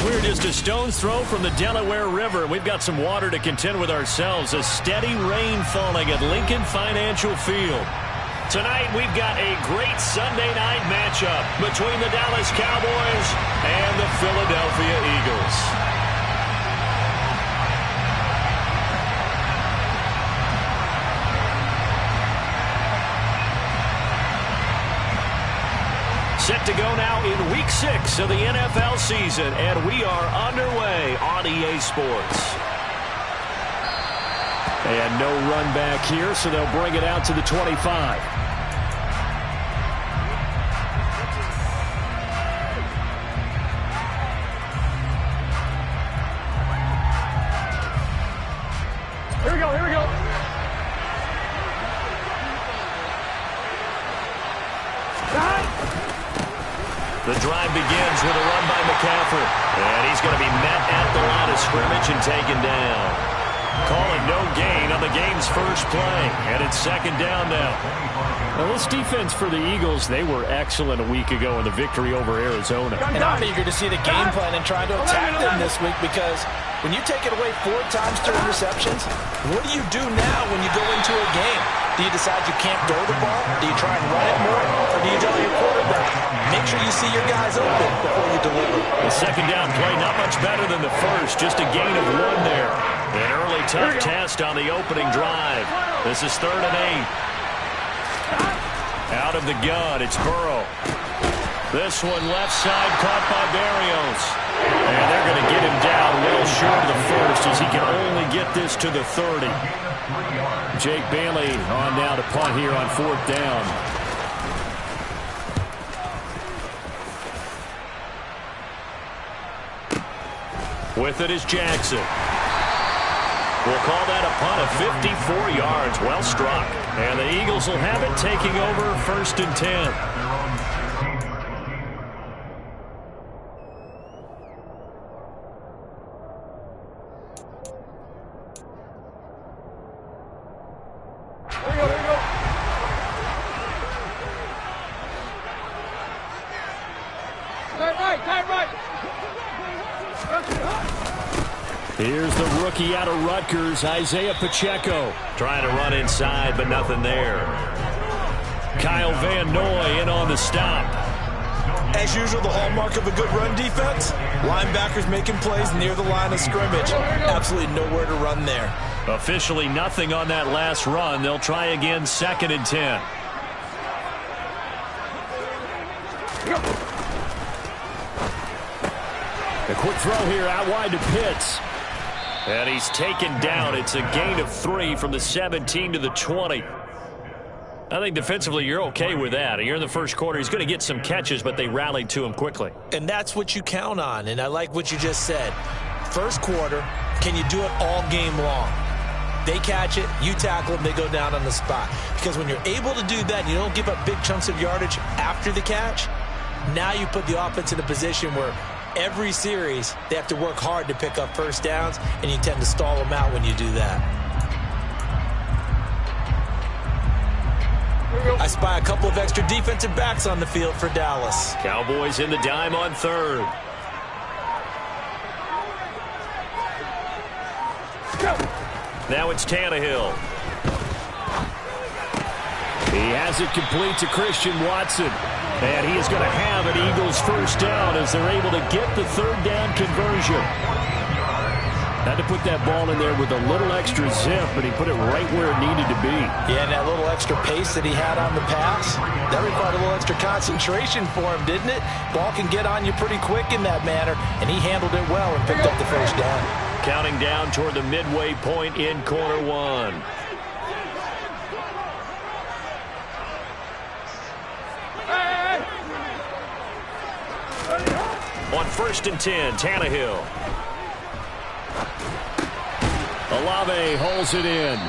We're just a stone's throw from the Delaware River. We've got some water to contend with ourselves. A steady rain falling at Lincoln Financial Field. Tonight, we've got a great Sunday night matchup between the Dallas Cowboys and the Philadelphia Eagles. Set to go now in Week 6 of the NFL season, and we are underway on EA Sports. And no run back here, so they'll bring it out to the 25. Here we go, here we go. The drive begins with a run by McCaffrey. And he's going to be met at the line of scrimmage and taken down. Calling no gain on the game's first play. And it's second down now. Well, this defense for the Eagles, they were excellent a week ago in the victory over Arizona. And I'm eager to see the game plan and trying to attack them this week, because when you take it away 4 times through interceptions, what do you do now when you go into a game? Do you decide you can't throw the ball? Do you try and run it more? Or do you tell your quarterback, make sure you see your guys open before you deliver? The second down play not much better than the first. Just a gain of 1 there. An early tough test on the opening drive. This is 3rd and 8. Out of the gun, it's Burrow. This one left side caught by Barrios. And they're going to get him down well short of the first, as he can only get this to the 30. Jake Bailey on now to punt here on 4th down. With it is Jackson. We'll call that a punt of 54 yards. Well struck. And the Eagles will have it, taking over 1st and 10. Here's the rookie out of Rutgers, Isaiah Pacheco. Trying to run inside, but nothing there. Kyle Van Noy in on the stop. As usual, the hallmark of a good run defense, linebackers making plays near the line of scrimmage. Absolutely nowhere to run there. Officially nothing on that last run. They'll try again, 2nd and 10. A quick throw here out wide to Pitts. And he's taken down. It's a gain of 3 from the 17 to the 20. I think defensively you're okay with that. You're in the first quarter. He's going to get some catches, but they rallied to him quickly. And that's what you count on, and I like what you just said. First quarter, can you do it all game long? They catch it, you tackle them, they go down on the spot. Because when you're able to do that, you don't give up big chunks of yardage after the catch. Now you put the offense in a position where every series, they have to work hard to pick up first downs, and you tend to stall them out when you do that. I spy a couple of extra defensive backs on the field for Dallas. Cowboys in the dime on 3rd. Now it's Tannehill. He has it complete to Christian Watson. And he is going to have an Eagles first down as they're able to get the 3rd down conversion. Had to put that ball in there with a little extra zip, but he put it right where it needed to be. Yeah, and that little extra pace that he had on the pass, that required a little extra concentration for him, didn't it? Ball can get on you pretty quick in that manner, and he handled it well and picked up the first down. Counting down toward the midway point in quarter 1. On 1st and 10, Tannehill. Olave holds it in.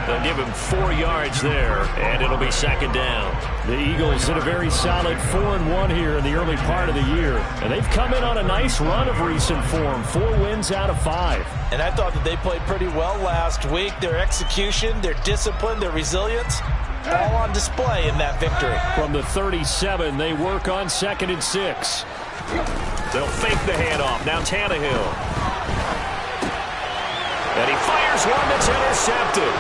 They'll give him 4 yards there, and it'll be 2nd down. The Eagles did a very solid 4-1 here in the early part of the year, and they've come in on a nice run of recent form, 4 wins out of 5. And I thought that they played pretty well last week. Their execution, their discipline, their resilience, all on display in that victory. From the 37, they work on 2nd and 6. They'll fake the handoff. Now Tannehill. And he fires one that's intercepted.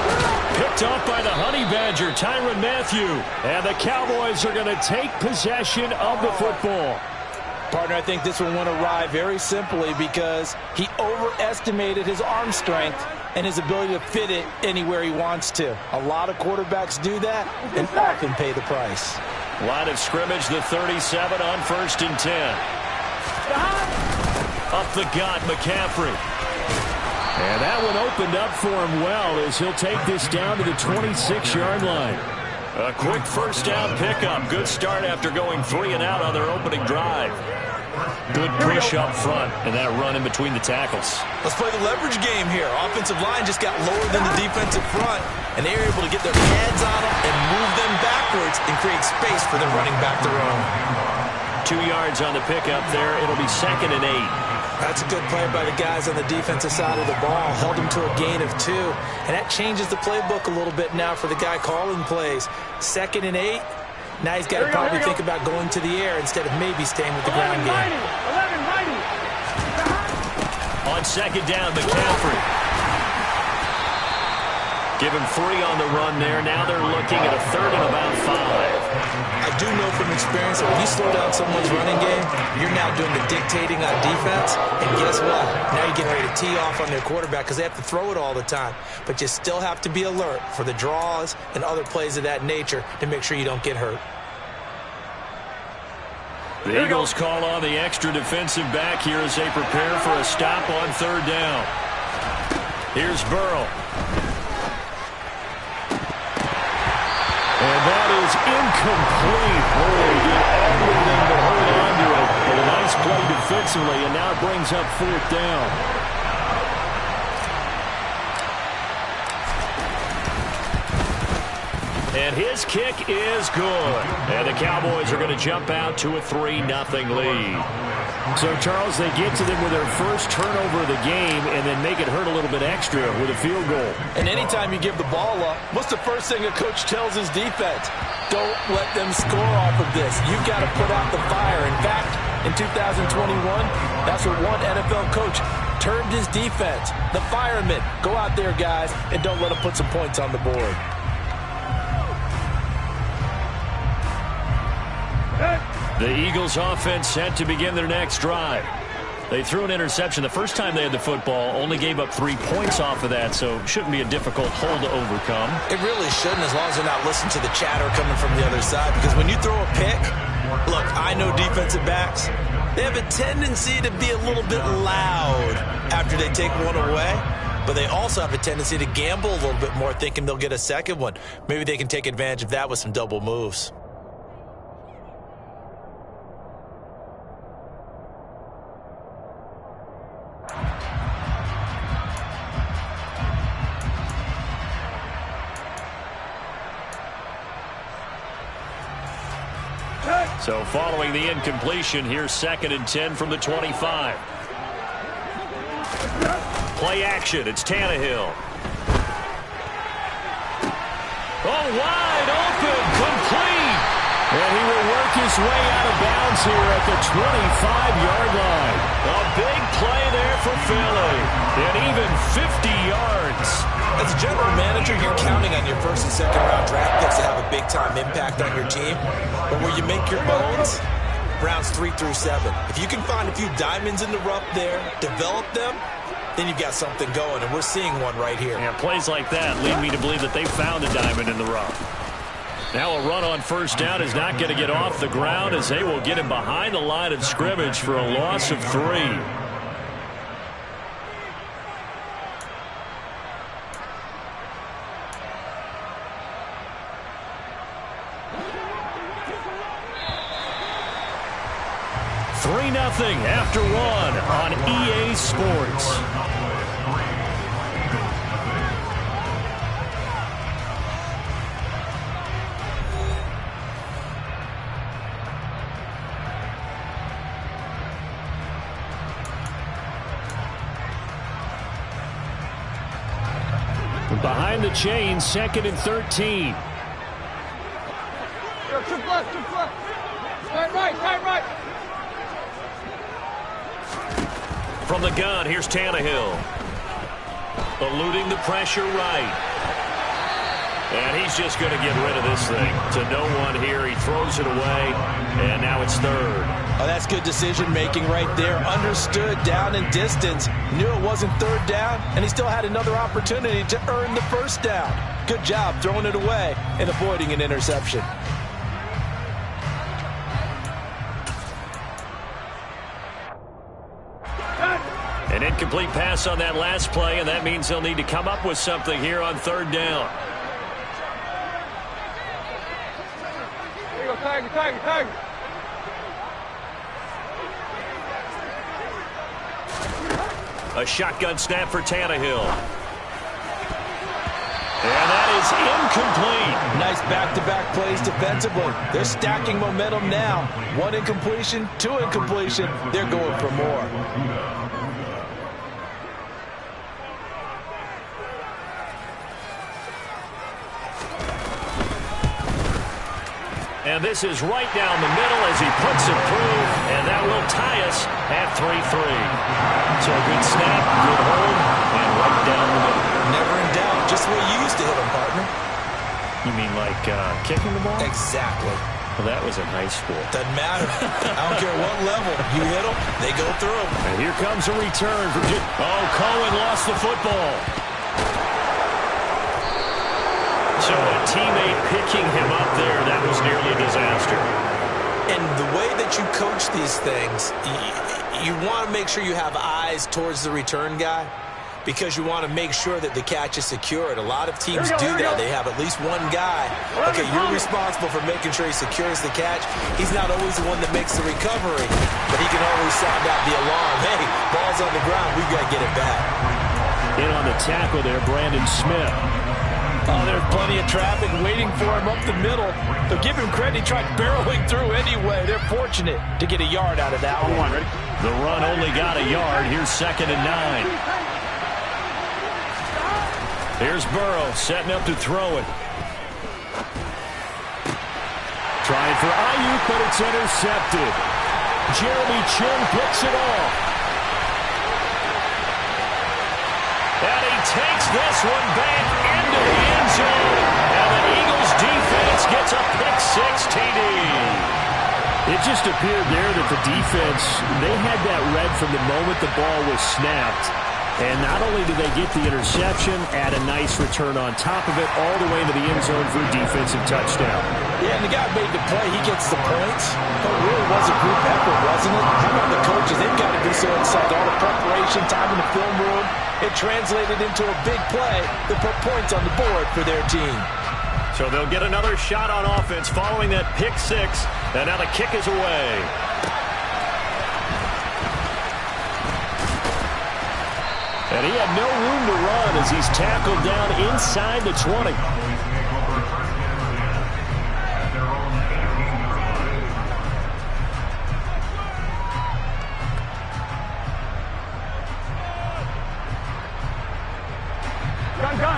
Picked off by the Honey Badger, Tyrann Mathieu. And the Cowboys are going to take possession of the football. Partner, I think this one went awry very simply because he overestimated his arm strength and his ability to fit it anywhere he wants to. A lot of quarterbacks do that and often pay the price. Line of scrimmage, the 37 on 1st and 10. Up the gut, McCaffrey. And that one opened up for him well as he'll take this down to the 26-yard line. A quick first down pickup. Good start after going 3 and out on their opening drive. Good push up front and that run in between the tackles. Let's play the leverage game here. Offensive line just got lower than the defensive front, and they're able to get their pads on them and move them backwards and create space for their running back to run. 2 yards on the pickup there. It'll be 2nd and 8. That's a good play by the guys on the defensive side of the ball. Held him to a gain of 2. And that changes the playbook a little bit now for the guy calling plays. 2nd and 8. Now he's got to probably think about going to the air instead of maybe staying with the ground game. 11, on 2nd down, McCaffrey. Give him 3 on the run there. Now they're looking at a 3rd and about 5. I do know from experience that when you slow down someone's running game, you're now doing the dictating on defense. And guess what? Now you're getting ready to tee off on their quarterback because they have to throw it all the time. But you still have to be alert for the draws and other plays of that nature to make sure you don't get hurt. The Eagles call on the extra defensive back here as they prepare for a stop on 3rd down. Here's Burrow. And that is incomplete. Oh, he did everything but hold on to it. But a nice play defensively, and now it brings up 4th down. And his kick is good. And the Cowboys are going to jump out to a 3-0 lead. So, Charles, they get to them with their first turnover of the game and then make it hurt a little bit extra with a field goal. And anytime you give the ball up, what's the first thing a coach tells his defense? Don't let them score off of this. You've got to put out the fire. In fact, in 2021, that's what one NFL coach termed his defense. The firemen. Go out there, guys, and don't let them put some points on the board. The Eagles offense set to begin their next drive. They threw an interception the first time they had the football, only gave up 3 points off of that, so it shouldn't be a difficult hole to overcome. It really shouldn't, as long as they're not listening to the chatter coming from the other side, because when you throw a pick, look, I know defensive backs, they have a tendency to be a little bit loud after they take one away, but they also have a tendency to gamble a little bit more, thinking they'll get a second one. Maybe they can take advantage of that with some double moves. So following the incompletion, here's 2nd and 10 from the 25. Play action. It's Tannehill. Oh, wide open. Complete. And he will work his way out of bounds here at the 25-yard line. A big play there for Philly. And even 50 yards. As a general manager, you're counting on your first and second round draft picks to have a big-time impact on your team. But where you make your bones, rounds 3 through 7. If you can find a few diamonds in the rough there, develop them, then you've got something going, and we're seeing one right here. Yeah, plays like that lead me to believe that they found a diamond in the rough. Now a run on 1st down is not going to get off the ground as they will get him behind the line of scrimmage for a loss of 3. Nothing after 1 on EA Sports. Behind the chain, 2nd and 13. Trip left. Right. From the gun, here's Tannehill. Eluding the pressure right. And he's just going to get rid of this thing. To no one here. He throws it away, and now it's third. Oh, that's good decision-making right there. Understood down and distance. Knew it wasn't third down, and he still had another opportunity to earn the first down. Good job throwing it away and avoiding an interception. An incomplete pass on that last play, and that means they'll need to come up with something here on third down. Tag. A shotgun snap for Tannehill. And that is incomplete. Nice back-to-back plays defensively. They're stacking momentum now. One incompletion, two incompletion. They're going for more. And this is right down the middle as he puts it through, and that will tie us at 3-3. So a good snap, good hold, and right down the middle. Never in doubt. Just the way you used to hit them, partner. You mean like kicking the ball? Exactly. Well, that was in high school. Doesn't matter. I don't care what level. You hit them, they go through. And here comes a return from Cohen lost the football. So a teammate picking him up there, that was nearly a disaster. And the way that you coach these things, you want to make sure you have eyes towards the return guy because you want to make sure that the catch is secured. A lot of teams do that. They have at least one guy. Okay, you're responsible for making sure he secures the catch. He's not always the one that makes the recovery, but he can always sound out the alarm. Hey, ball's on the ground. We've got to get it back. In on the tackle there, Brandon Smith. Oh, there's plenty of traffic waiting for him up the middle. But give him credit, he tried barreling through anyway. They're fortunate to get a yard out of that one. Ready? The run only got a yard. Here's 2nd and 9. Here's Burrow setting up to throw it. Trying for Ayuk, but it's intercepted. Jeremy Chin picks it off. And he takes this one back into the end zone. And the Eagles defense gets a pick-6 TD. It just appeared there that the defense, they had that read from the moment the ball was snapped. And not only did they get the interception, add a nice return on top of it, all the way into the end zone for a defensive touchdown. Yeah, and the guy made the play. He gets the points. But it really was a group effort, wasn't it? How about the coaches? They've got to be so excited. All the preparation, time in the film room. It translated into a big play that put points on the board for their team. So they'll get another shot on offense following that pick-6. And now the kick is away. And he had no room to run as he's tackled down inside the 20.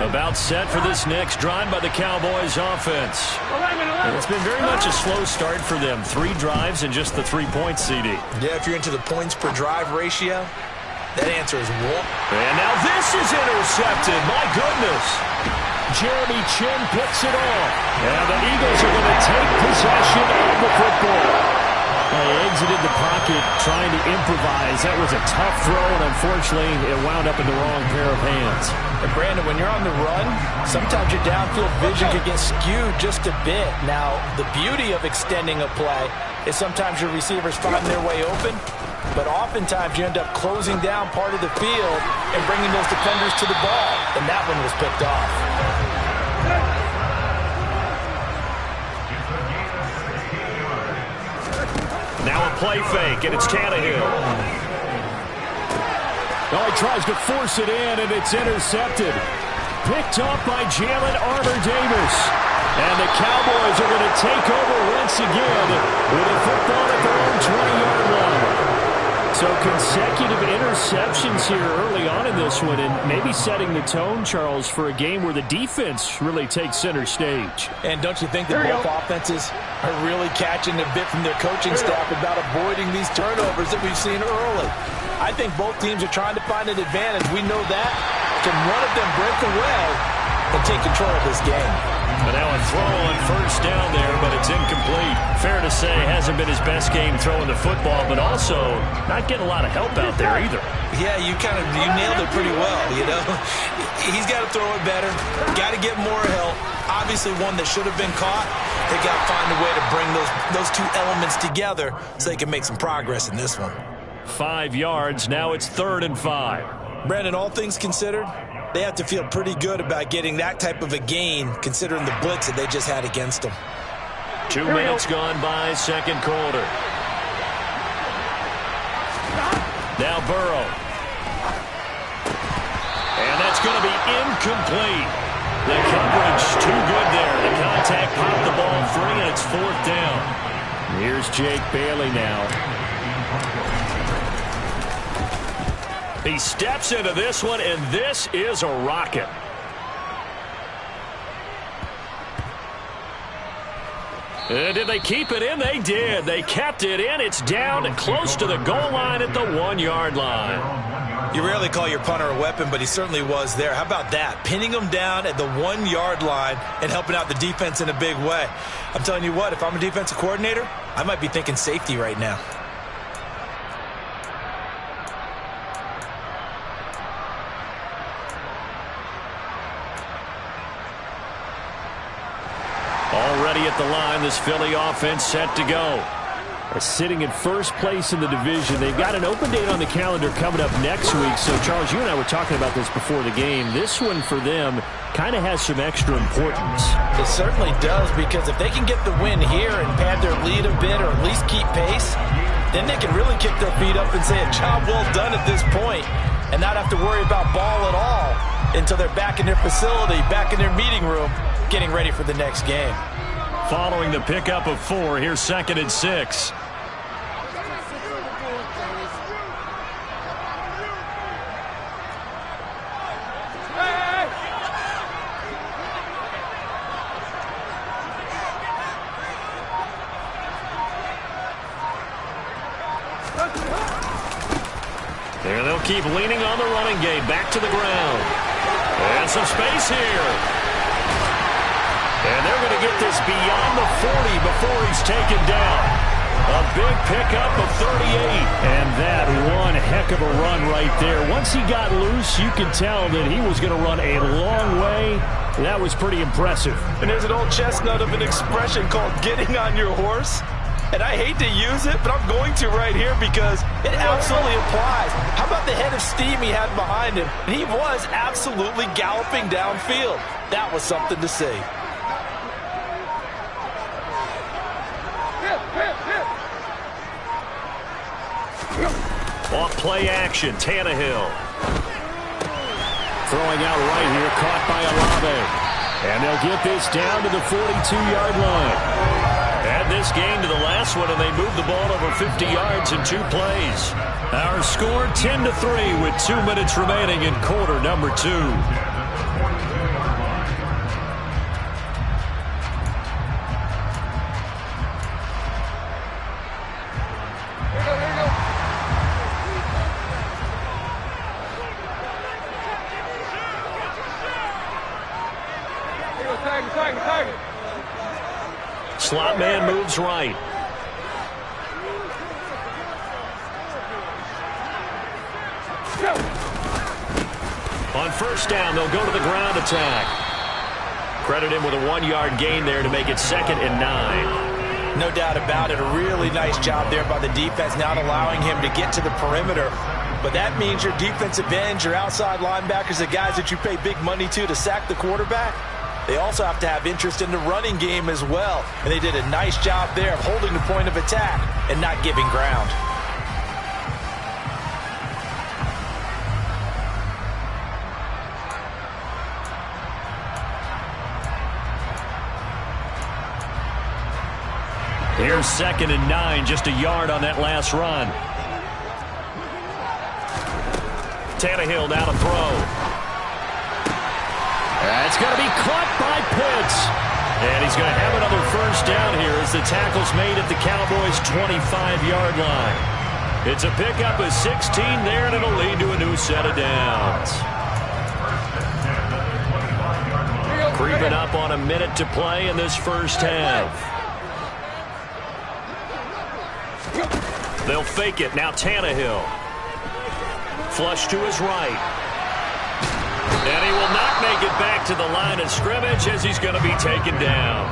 About set for this next drive by the Cowboys offense. And it's been very much a slow start for them. 3 drives and just the 3 points, CD. Yeah, if you're into the points per drive ratio, that answer is 1. And now this is intercepted. My goodness. Jeremy Chin picks it off. And the Eagles are going to take possession of the football. They exited the pocket trying to improvise. That was a tough throw, and unfortunately, it wound up in the wrong pair of hands. And Brandon, when you're on the run, sometimes your downfield vision can get skewed just a bit. Now, the beauty of extending a play is sometimes your receivers find their way open, but oftentimes you end up closing down part of the field and bringing those defenders to the ball, and that one was picked off. Now a play fake, and it's Tannehill. Oh, he tries to force it in, and it's intercepted. Picked up by Jalen Armour-Davis. And the Cowboys are going to take over once again with a football at their own 20-yard line. So consecutive interceptions here early on in this one, and maybe setting the tone, Charles, for a game where the defense really takes center stage. And don't you think that both offenses are really catching a bit from their coaching staff about avoiding these turnovers that we've seen early? I think both teams are trying to find an advantage. We know that. Can one of them break away and take control of this game? But now a throw on first down there, but it's incomplete. Fair to say, hasn't been his best game throwing the football, but also not getting a lot of help out there either. Yeah, you nailed it pretty well, you know. He's got to throw it better, got to get more help. Obviously one that should have been caught. They got to find a way to bring those two elements together so they can make some progress in this one. 5 yards, now it's 3rd and 5. Brandon, all things considered, they have to feel pretty good about getting that type of a gain considering the blitz that they just had against them. 2 minutes gone by, second quarter. Now Burrow. And that's going to be incomplete. The coverage too good there. The contact popped the ball free, and it's 4th down. Here's Jake Bailey now. He steps into this one, and this is a rocket. And did they keep it in? They did. They kept it in. It's down and close to the goal line at the 1-yard line. You rarely call your punter a weapon, but he certainly was there. How about that? Pinning him down at the 1-yard line and helping out the defense in a big way. I'm telling you what, if I'm a defensive coordinator, I might be thinking safety right now. Already at the line, this Philly offense set to go. They're sitting in first place in the division. They've got an open date on the calendar coming up next week. So, Charles, you and I were talking about this before the game. This one for them kind of has some extra importance. It certainly does, because if they can get the win here and pad their lead a bit or at least keep pace, then they can really kick their feet up and say a job well done at this point and not have to worry about ball at all until they're back in their facility, back in their meeting room, getting ready for the next game. Following the pickup of 4, here's 2nd and 6. There they'll keep leaning on the running game. Back to the ground. And some space here. And they're going to get this beyond the 40 before he's taken down. A big pickup of 38. And that one heck of a run right there. Once he got loose, you could tell that he was going to run a long way. That was pretty impressive. And there's an old chestnut of an expression called getting on your horse. And I hate to use it, but I'm going to right here because it absolutely applies. How about the head of steam he had behind him? And he was absolutely galloping downfield. That was something to see. Off play action, Tannehill. Throwing out right here, caught by Olave. And they'll get this down to the 42-yard line. Add this game to the last one, and they move the ball over 50 yards in 2 plays. Our score 10-3 with 2 minutes remaining in quarter number 2. Slot man moves right. On first down, they'll go to the ground attack. Credit him with a 1-yard gain there to make it 2nd and 9. No doubt about it. A really nice job there by the defense, not allowing him to get to the perimeter. But that means your defensive ends, your outside linebackers, the guys that you pay big money to sack the quarterback, they also have to have interest in the running game as well. And they did a nice job there of holding the point of attack and not giving ground. Here's 2nd and 9, just a yard on that last run. Tannehill now to throw. That's going to be caught by Pitts. And he's going to have another first down here as the tackle's made at the Cowboys' 25-yard line. It's a pickup of 16 there, and it'll lead to a new set of downs. Creeping up on a minute to play in this first half. They'll fake it. Now Tannehill. Flush to his right. And he will not make it back to the line of scrimmage as he's going to be taken down.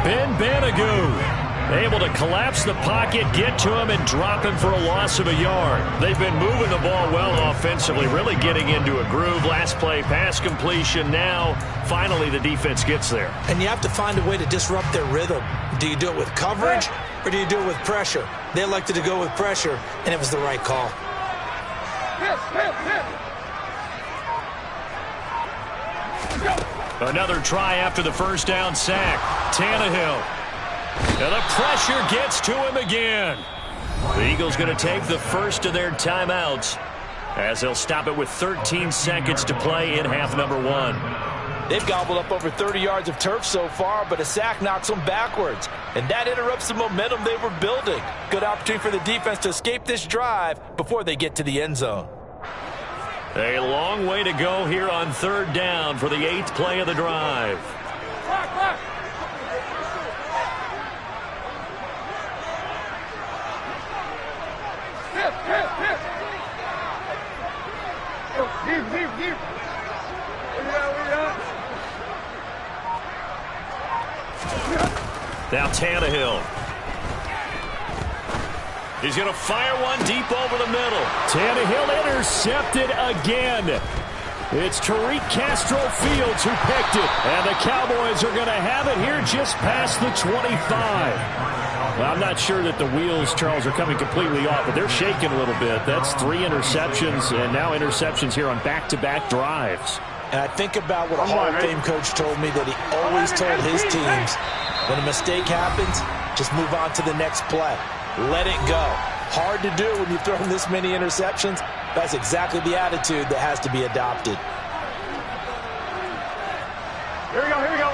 Ben Banagoo able to collapse the pocket, get to him, and drop him for a loss of a yard. They've been moving the ball well offensively, really getting into a groove. Last play, pass completion. Now, finally, the defense gets there. And you have to find a way to disrupt their rhythm. Do you do it with coverage, or do you do it with pressure? They elected to go with pressure, and it was the right call. Another try after the first down sack. Tannehill. And the pressure gets to him again. The Eagles going to take the first of their timeouts as they'll stop it with 13 seconds to play in half number one. They've gobbled up over 30 yards of turf so far, but a sack knocks them backwards. And that interrupts the momentum they were building. Good opportunity for the defense to escape this drive before they get to the end zone. A long way to go here on third down for the 8th play of the drive. Now Tannehill. He's going to fire one deep over the middle. Tannehill intercepted again. It's Tariq Castro-Fields who picked it. And the Cowboys are going to have it here just past the 25. Well, I'm not sure that the wheels, Charles, are coming completely off, but they're shaking a little bit. That's 3 interceptions, and now interceptions here on back-to-back drives. And I think about what a Hall of Fame coach told me, that he always told his teams, when a mistake happens, just move on to the next play. Let it go. Hard to do when you've thrown this many interceptions. That's exactly the attitude that has to be adopted. Here we go, here we go.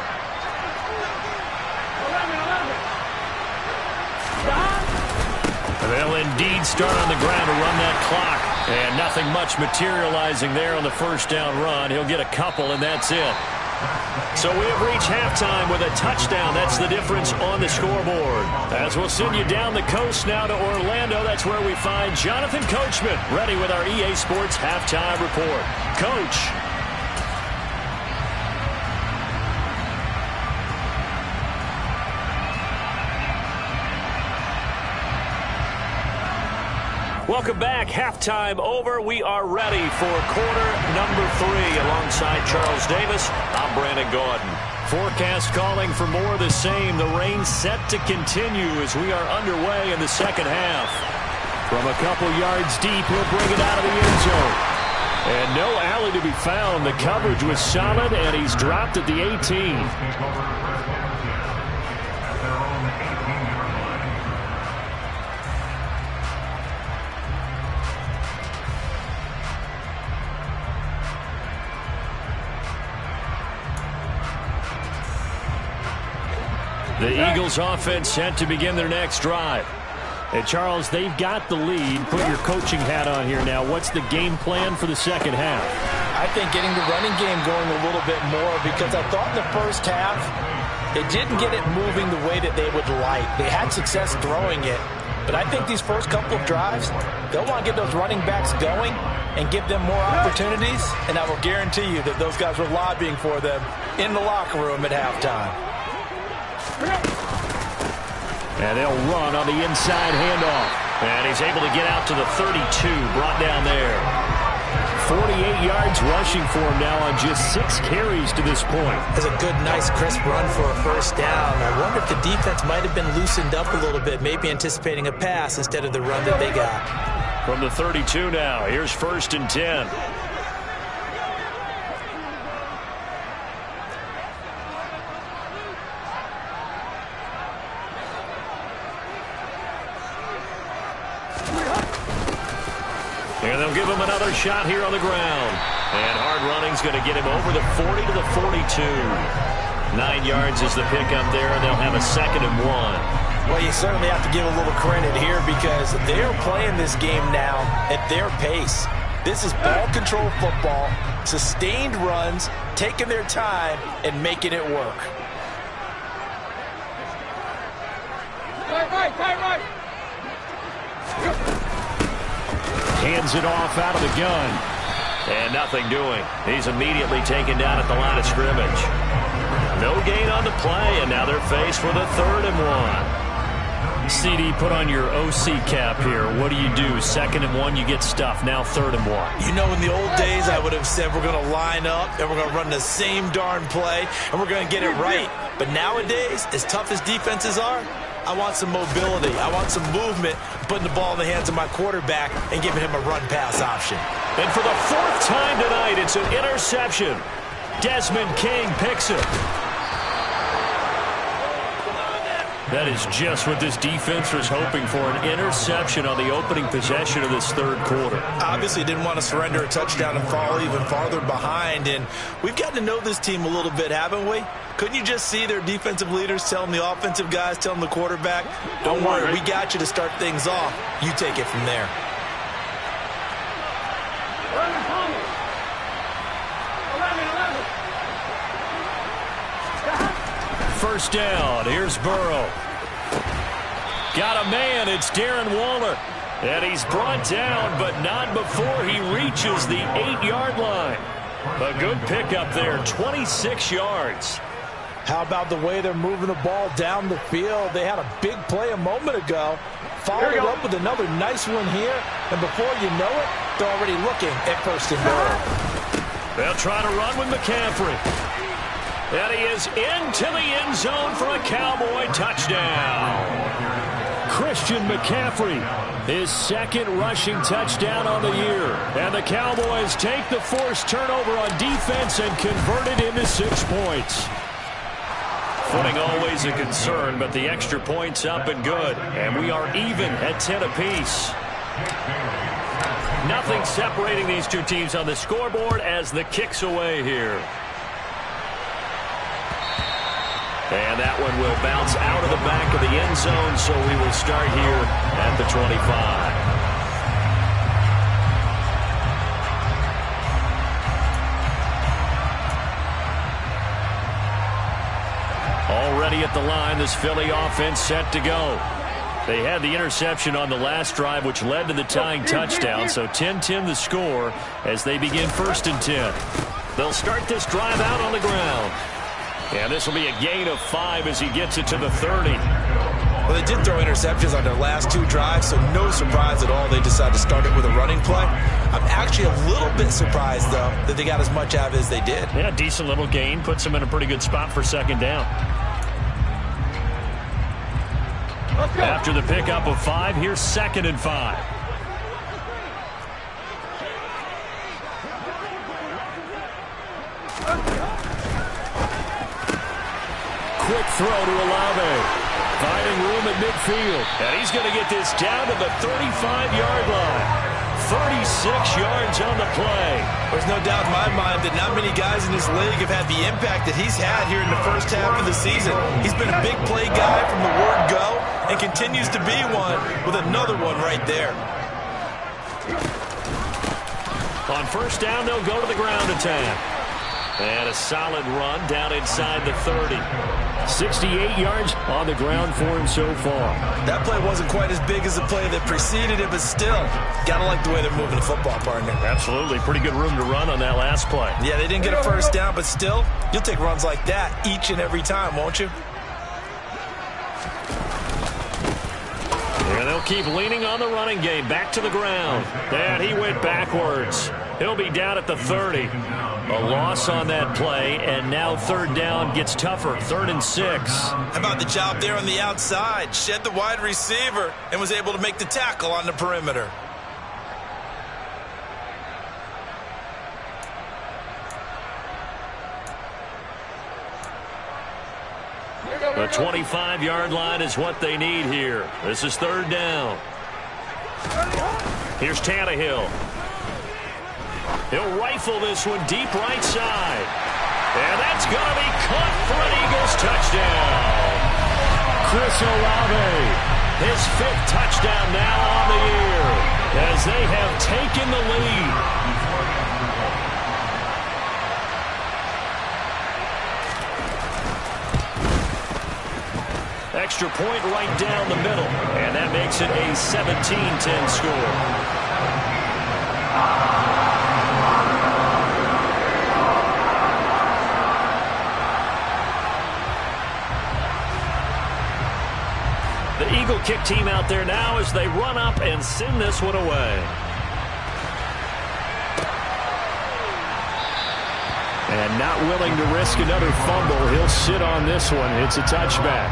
They'll indeed start on the ground to run that clock. And nothing much materializing there on the first down run. He'll get a couple, and that's it. So we have reached halftime with a touchdown. That's the difference on the scoreboard. As we'll send you down the coast now to Orlando, that's where we find Jonathan Coachman, ready with our EA Sports Halftime Report. Coach. Welcome back. Halftime over. We are ready for quarter number 3. Alongside Charles Davis, I'm Brandon Gaudin. Forecast calling for more of the same. The rain set to continue as we are underway in the second half. From a couple yards deep, he'll bring it out of the end zone. And no alley to be found. The coverage was solid, and he's dropped at the 18. The Eagles offense set to begin their next drive. And Charles, they've got the lead. Put your coaching hat on here now. What's the game plan for the second half? I think getting the running game going a little bit more, because I thought in the first half they didn't get it moving the way that they would like. They had success throwing it, but I think these first couple of drives, they'll want to get those running backs going and give them more opportunities, and I will guarantee you that those guys were lobbying for them in the locker room at halftime. And they'll run on the inside handoff. And he's able to get out to the 32, brought down there. 48 yards rushing for him now on just 6 carries to this point. That's a good, nice, crisp run for a first down. I wonder if the defense might have been loosened up a little bit, maybe anticipating a pass instead of the run that they got. From the 32 now, here's 1st and 10. And they'll give him another shot here on the ground. And hard running's going to get him over the 40 to the 42. 9 yards is the pickup there, and they'll have a 2nd and 1. Well, you certainly have to give a little credit here because they're playing this game now at their pace. This is ball control football, sustained runs, taking their time, and making it work. Right. Hands it off out of the gun. And nothing doing. He's immediately taken down at the line of scrimmage. No gain on the play, and now they're faced with a 3rd and 1. CD, put on your OC cap here. What do? 2nd and 1, you get stuffed. Now 3rd and 1. You know, in the old days, I would have said we're going to line up and we're going to run the same darn play and we're going to get it right. But nowadays, as tough as defenses are, I want some mobility. I want some movement, putting the ball in the hands of my quarterback and giving him a run-pass option. And for the 4th time tonight, it's an interception. Desmond King picks it. That is just what this defense was hoping for, an interception on the opening possession of this 3rd quarter. Obviously didn't want to surrender a touchdown and fall even farther behind, and we've gotten to know this team a little bit, haven't we? Couldn't you just see their defensive leaders telling the offensive guys, telling the quarterback, don't worry, we got you to start things off. You take it from there. First down. Here's Burrow. Got a man. It's Darren Waller. And he's brought down, but not before he reaches the 8-yard line. A good pickup there, 26 yards. How about the way they're moving the ball down the field? They had a big play a moment ago. Followed up with another nice one here. And before you know it, they're already looking at 1st and goal. They'll try to run with McCaffrey. And he is into the end zone for a Cowboy touchdown. Christian McCaffrey, his 2nd rushing touchdown on the year. And the Cowboys take the forced turnover on defense and convert it into 6 points. Footing always a concern, but the extra point's up and good. And we are even at 10 apiece. Nothing separating these two teams on the scoreboard as the kick's away here. And that one will bounce out of the back of the end zone, so we will start here at the 25. Already at the line, this Philly offense set to go. They had the interception on the last drive, which led to the tying touchdown, so 10-10 the score as they begin 1st and 10. They'll start this drive out on the ground. And this will be a gain of 5 as he gets it to the 30. Well, they did throw interceptions on their last 2 drives, so no surprise at all they decided to start it with a running play. I'm actually a little bit surprised, though, that they got as much out of it as they did. Yeah, decent little gain. Puts them in a pretty good spot for 2nd down. After the pickup of 5, here's 2nd and 5. Quick throw to Olave. Finding room at midfield. And he's going to get this down to the 35-yard line. 36 yards on the play. There's no doubt in my mind that not many guys in this league have had the impact that he's had here in the first half of the season. He's been a big play guy from the word go and continues to be one with another one right there. On 1st down, they'll go to the ground attack. And a solid run down inside the 30. 68 yards on the ground for him so far. That play wasn't quite as big as the play that preceded it, but still, gotta like the way they're moving the football, partner. Absolutely. Pretty good room to run on that last play. Yeah, they didn't get a 1st down, but still, you'll take runs like that each and every time, won't you? And they'll keep leaning on the running game. Back to the ground. And he went backwards. He'll be down at the 30. A loss on that play, and now 3rd down gets tougher. 3rd and 6. How about the job there on the outside? Shed the wide receiver and was able to make the tackle on the perimeter. The 25-yard line is what they need here. This is 3rd down. Here's Tannehill. He'll rifle this one deep right side. And that's going to be caught for an Eagles touchdown. Chris Olave, his 5th touchdown now on the year as they have taken the lead. Extra point right down the middle, and that makes it a 17-10 score. The Eagle kick team out there now as they run up and send this one away. And not willing to risk another fumble, he'll sit on this one. It's a touchback.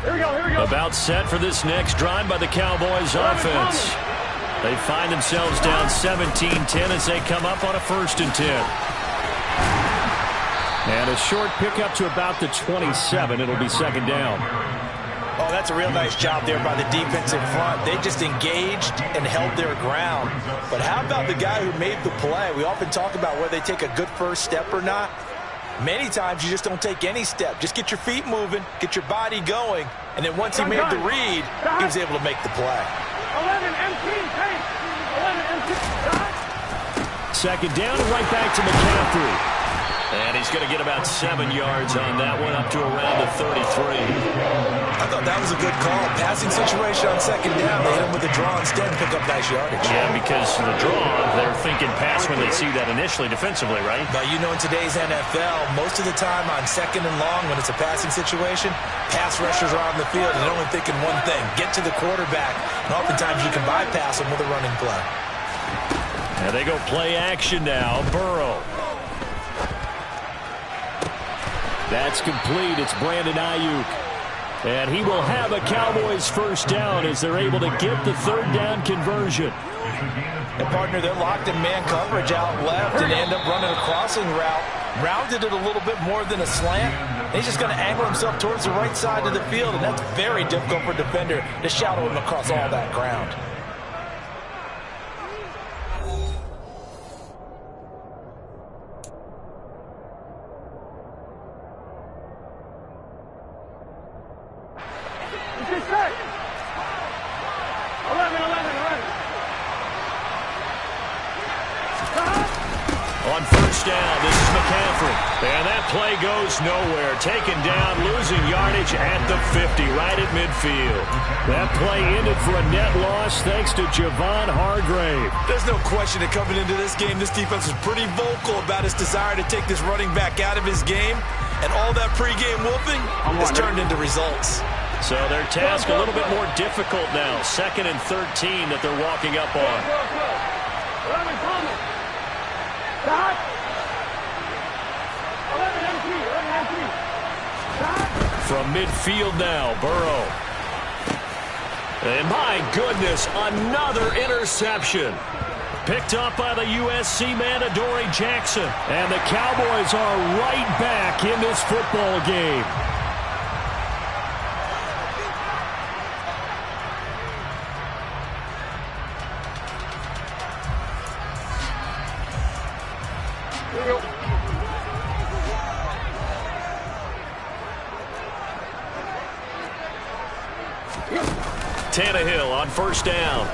Here we go. About set for this next drive by the Cowboys offense. They find themselves down 17-10 as they come up on a 1st and 10. And a short pickup to about the 27. It'll be 2nd down. Oh, that's a real nice job there by the defense in front. They just engaged and held their ground. But how about the guy who made the play? We often talk about whether they take a good first step or not. Many times you just don't take any step. Just get your feet moving, get your body going, and then once he made the read, he was able to make the play. 11 MT, hey! 11 MT. 2nd down and right back to McCaffrey. And he's going to get about 7 yards on that one, up to around the 33. I thought that was a good call. Passing situation on 2nd down. They hit him with a draw instead and pick up nice yardage. Yeah, because the draw, they're thinking pass when they see that initially defensively, right? But you know in today's NFL, most of the time on 2nd and long when it's a passing situation, pass rushers are on the field and they're only thinking one thing, get to the quarterback. And oftentimes you can bypass them with a running play. And they go play action now. Burrow. That's complete. It's Brandon Ayuk. And he will have a Cowboys 1st down as they're able to get the 3rd down conversion. And partner, they're locked in man coverage out left and end up running a crossing route. Rounded it a little bit more than a slant. He's just going to angle himself towards the right side of the field, and that's very difficult for a defender to shadow him across all that ground. On 1st down, this is McCaffrey. And that play goes nowhere. Taken down, losing yardage at the 50, right at midfield. That play ended for a net loss thanks to Javon Hargrave. There's no question that coming into this game, this defense was pretty vocal about its desire to take this running back out of his game. And all that pregame whooping has turned into results. So their task a little bit more difficult now. 2nd and 13 that they're walking up on. From midfield now, Burrow. And my goodness, another interception. Picked up by the USC man, Adoree Jackson. And the Cowboys are right back in this football game. Tannehill on 1st down.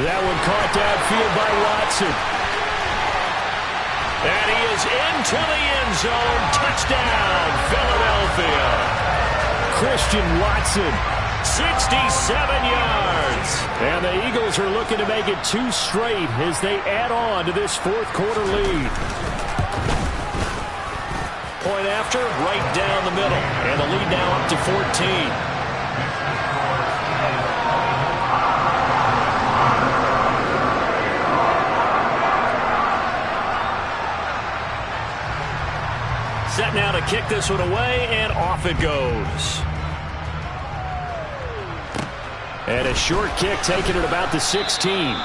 That one caught downfield by Watson. And he is into the end zone. Touchdown, Philadelphia. Christian Watson, 67 yards. And the Eagles are looking to make it 2 straight as they add on to this 4th quarter lead. Point after, right down the middle. And the lead now up to 14. Set now to kick this one away, and off it goes. And a short kick taken at about the 16.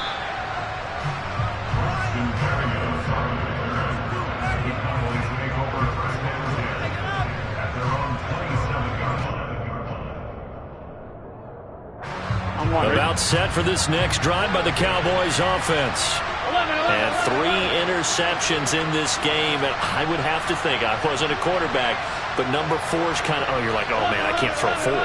About set for this next drive by the Cowboys offense. And 3 interceptions in this game. And I would have to think, I wasn't a quarterback, but number 4 is kind of, you're like, oh, man, I can't throw 4.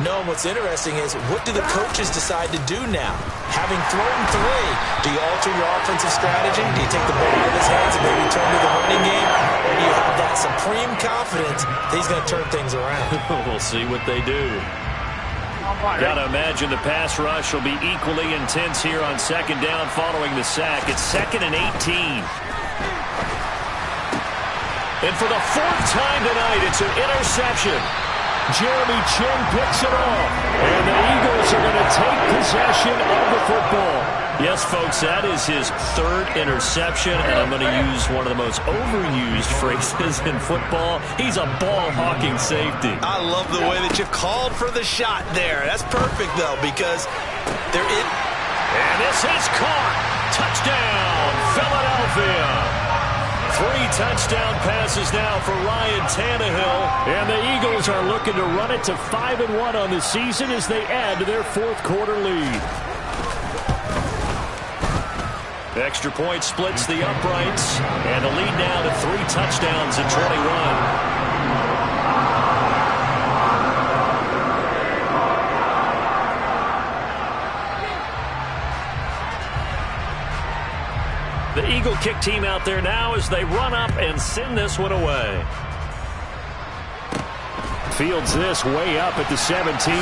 No, what's interesting is what do the coaches decide to do now? Having thrown 3, do you alter your offensive strategy? Do you take the ball out of his hands and maybe turn to the running game? Or do you have that supreme confidence that he's going to turn things around? We'll see what they do. Got to imagine the pass rush will be equally intense here on second down following the sack. It's 2nd and 18. And for the 4th time tonight, it's an interception. Jeremy Chin picks it off. And the Eagles are going to take possession of the football. Yes, folks, that is his 3rd interception, and I'm going to use one of the most overused phrases in football. He's a ball-hawking safety. I love the way that you called for the shot there. That's perfect, though, because they're in. And this is caught. Touchdown, Philadelphia. 3 touchdown passes now for Ryan Tannehill. And the Eagles are looking to run it to 5-1 on the season as they add to their 4th quarter lead. Extra point splits the uprights. And the lead now to 3 touchdowns at 21. The Eagle kick team out there now as they run up and send this one away. Fields this way up at the 17.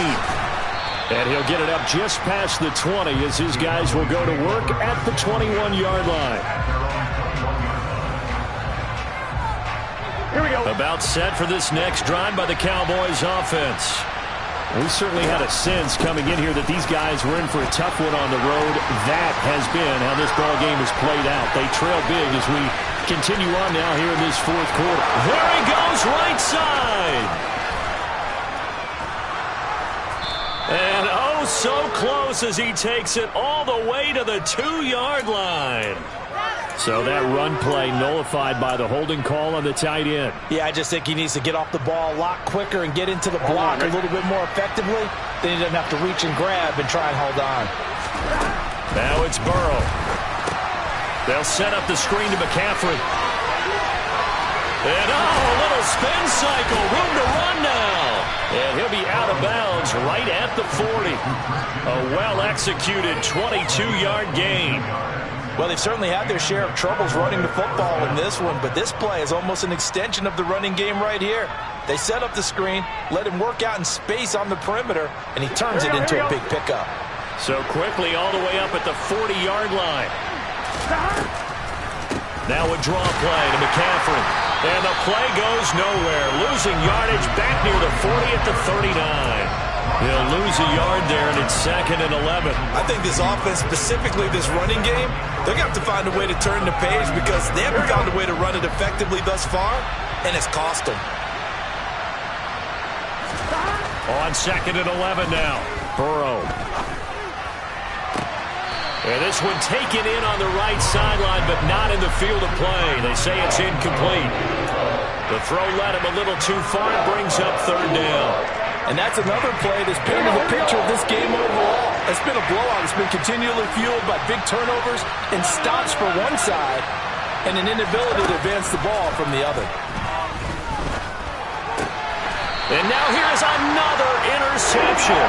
And he'll get it up just past the 20 as his guys will go to work at the 21-yard line. Here we go. About set for this next drive by the Cowboys offense. We certainly had a sense coming in here that these guys were in for a tough one on the road. That has been how this ball game has played out. They trail big as we continue on now here in this 4th quarter. There he goes, right side. And oh, so close as he takes it all the way to the 2-yard line. So that run play nullified by the holding call on the tight end. Yeah, I just think he needs to get off the ball a lot quicker and get into the block a little bit more effectively. Then he doesn't have to reach and grab and try and hold on. Now it's Burrow. They'll set up the screen to McCaffrey. And oh, a little spin cycle. Room to run now. And he'll be out of bounds right at the 40. A well-executed 22-yard gain. Well, they've certainly had their share of troubles running the football in this one, but this play is almost an extension of the running game right here. They set up the screen, let him work out in space on the perimeter, and he turns it into a big pickup. So quickly all the way up at the 40-yard line. Now a draw play to McCaffrey. And the play goes nowhere. Losing yardage back near the 40 at the 39. He'll lose a yard there, and it's 2nd and 11. I think this offense, specifically this running game, they're going to have to find a way to turn the page because they haven't found a way to run it effectively thus far, and it's cost them. On 2nd and 11 now. Burrow. And this one taken in on the right sideline, but not in the field of play. They say it's incomplete. The throw led him a little too far. It brings up 3rd down. And that's another play that's painted the picture of this game overall. It's been a blowout. It's been continually fueled by big turnovers and stops for one side and an inability to advance the ball from the other. And now here's another interception.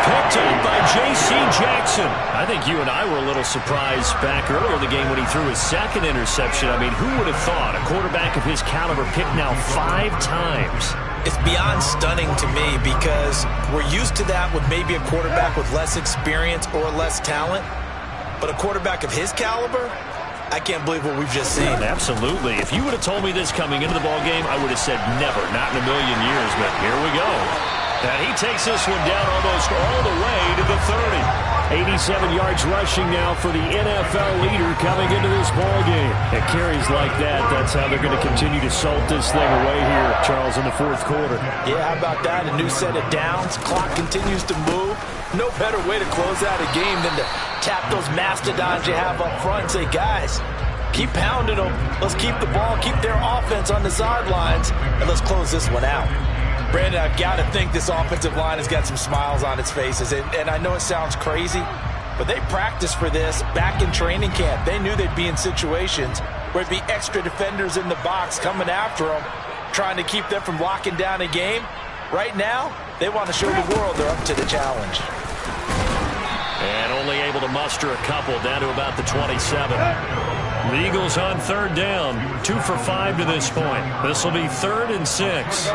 Picked up by J.C. Jackson. I think you and I were a little surprised back earlier in the game when he threw his 2nd interception. I mean, who would have thought a quarterback of his caliber picked now 5 times? It's beyond stunning to me because we're used to that with maybe a quarterback with less experience or less talent. But a quarterback of his caliber, I can't believe what we've just seen. Absolutely. If you would have told me this coming into the ballgame, I would have said never, not in a million years. But here we go. And he takes this one down almost all the way to the 30. 87 yards rushing now for the NFL leader coming into this ballgame. At carries like that, that's how they're going to continue to salt this thing away here, Charles, in the 4th quarter. Yeah, how about that? A new set of downs. Clock continues to move. No better way to close out a game than to tap those mastodons you have up front and say, guys, keep pounding them. Let's keep the ball, keep their offense on the sidelines, and let's close this one out. Brandon, I've got to think this offensive line has got some smiles on its faces. And I know it sounds crazy, but they practiced for this back in training camp. They knew they'd be in situations where it'd be extra defenders in the box coming after them, trying to keep them from locking down a game. Right now, they want to show the world they're up to the challenge. And only able to muster a couple down to about the 27. The Eagles on third down, 2 for 5 to this point. This will be 3rd and 6.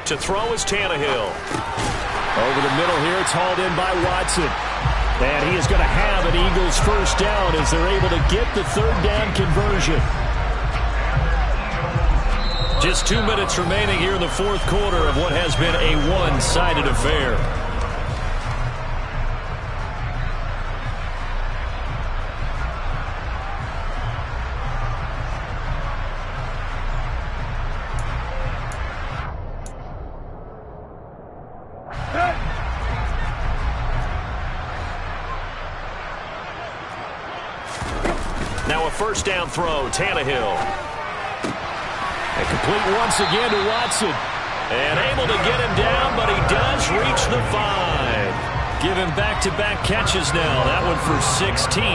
To throw is Tannehill. Over the middle here, it's hauled in by Watson. And he is going to have an Eagles first down as they're able to get the 3rd down conversion. Just 2 minutes remaining here in the 4th quarter of what has been a one-sided affair. Now a first down throw, Tannehill. And complete once again to Watson. And able to get him down, but he does reach the 5. Give him back-to-back catches now. That one for 16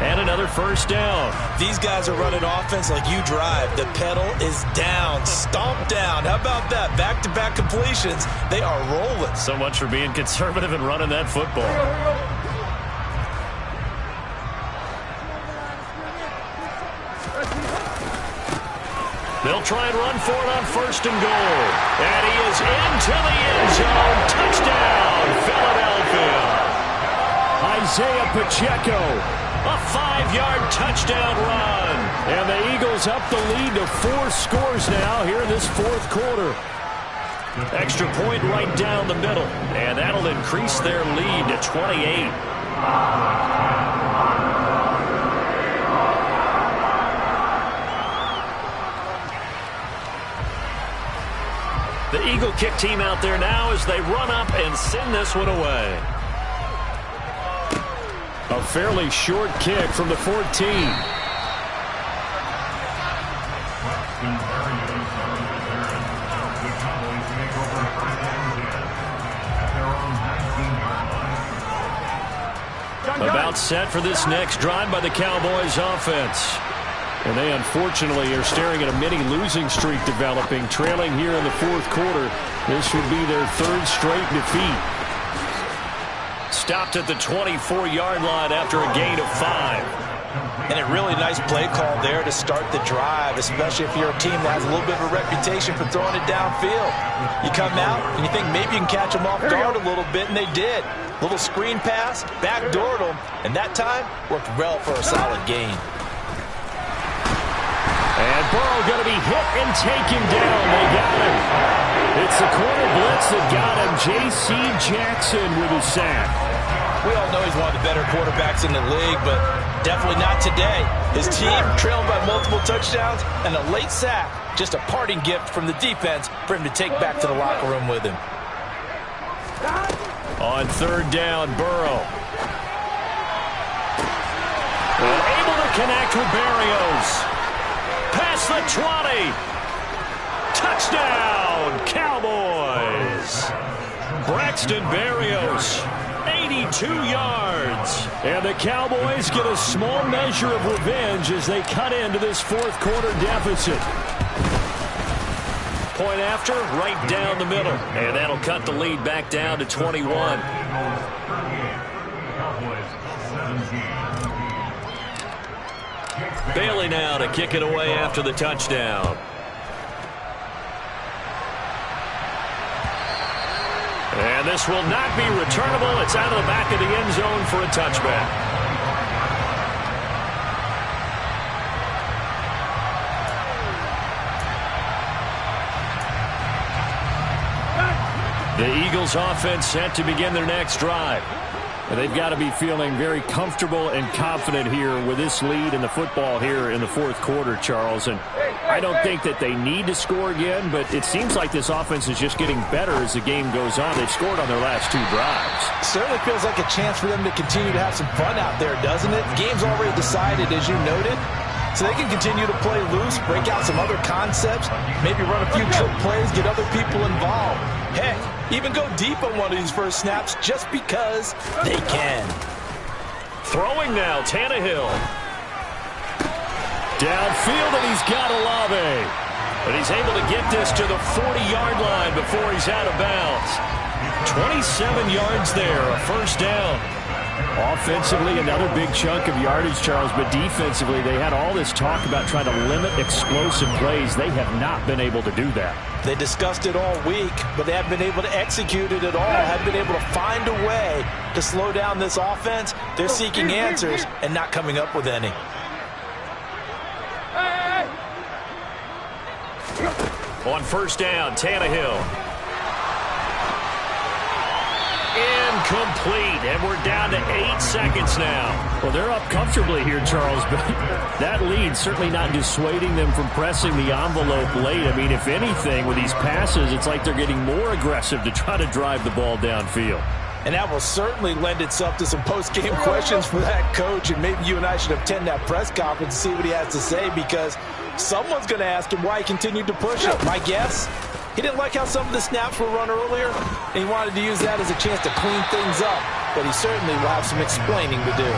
and another first down. These guys are running offense like you drive. The pedal is down, stomp down. How about that? Back-to-back completions. They are rolling. So much for being conservative and running that football. They'll try and run for it on 1st and goal. And he is into the end zone. Touchdown, Philadelphia. Isaiah Pacheco, a 5-yard touchdown run. And the Eagles up the lead to 4 scores now here in this 4th quarter. Extra point right down the middle. And that'll increase their lead to 28. The Eagle kick team out there now as they run up and send this one away. A fairly short kick from the 14. About set for this next drive by the Cowboys offense. And they unfortunately are staring at a mini losing streak developing, trailing here in the 4th quarter. This would be their 3rd straight defeat. Stopped at the 24-yard line after a gain of 5. And a really nice play call there to start the drive, especially if you're a team that has a little bit of a reputation for throwing it downfield. You come out and you think maybe you can catch them off guard a little bit, and they did. Little screen pass, backdoored them, and that time worked well for a solid gain. And Burrow going to be hit and taken down. They got him. It's the corner blitz that got him. J.C. Jackson with a sack. We all know he's one of the better quarterbacks in the league, but definitely not today. His team trailed by multiple touchdowns and a late sack. Just a parting gift from the defense for him to take back to the locker room with him. On 3rd down, Burrow. Able to connect with Berrios. Past the 20. Touchdown, Cowboys. Braxton Berrios, 82 yards. And the Cowboys get a small measure of revenge as they cut into this 4th quarter deficit. Point after, right down the middle. And that'll cut the lead back down to 21. Bailey now to kick it away after the touchdown. And this will not be returnable. It's out of the back of the end zone for a touchback. The Eagles offense set to begin their next drive. They've got to be feeling very comfortable and confident here with this lead in the football here in the fourth quarter, Charles. And I don't think that they need to score again, but it seems like this offense is just getting better as the game goes on. They've scored on their last 2 drives. Certainly feels like a chance for them to continue to have some fun out there, doesn't it? The game's already decided, as you noted. So they can continue to play loose, break out some other concepts, maybe run a few trick plays, get other people involved. Heck, even go deep on one of these first snaps just because they can. Throwing now, Tannehill. Downfield, and he's got Olave. But he's able to get this to the 40-yard line before he's out of bounds. 27 yards there, a first down. Offensively, another big chunk of yardage, Charles, but defensively, they had all this talk about trying to limit explosive plays. They have not been able to do that. They discussed it all week, but they haven't been able to execute it at all, haven't been able to find a way to slow down this offense. They're seeking answers and not coming up with any. On first down, Tannehill. Incomplete, and we're down to 8 seconds now. Well, they're up comfortably here, Charles, but that lead certainly not dissuading them from pressing the envelope late. I mean, if anything, with these passes, it's like they're getting more aggressive to try to drive the ball downfield. And that will certainly lend itself to some post-game questions for that coach, and maybe you and I should attend that press conference and see what he has to say, because someone's going to ask him why he continued to push it. My guess? He didn't like how some of the snaps were run earlier, and he wanted to use that as a chance to clean things up. But he certainly will have some explaining to do.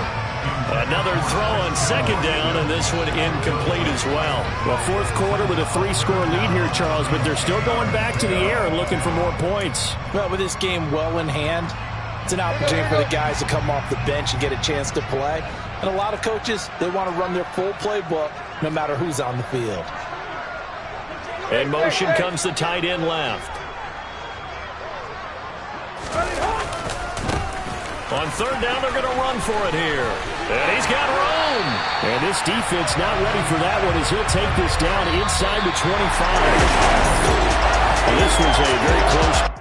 Another throw on second down, and this one incomplete as well. Well, fourth quarter with a 3-score lead here, Charles, but they're still going back to the air and looking for more points. Well, with this game well in hand, it's an opportunity for the guys to come off the bench and get a chance to play. And a lot of coaches, they want to run their full playbook no matter who's on the field. In motion comes the tight end left. On third down, they're going to run for it here. And he's got room. And this defense not ready for that one as he'll take this down inside the 25. And this was a very close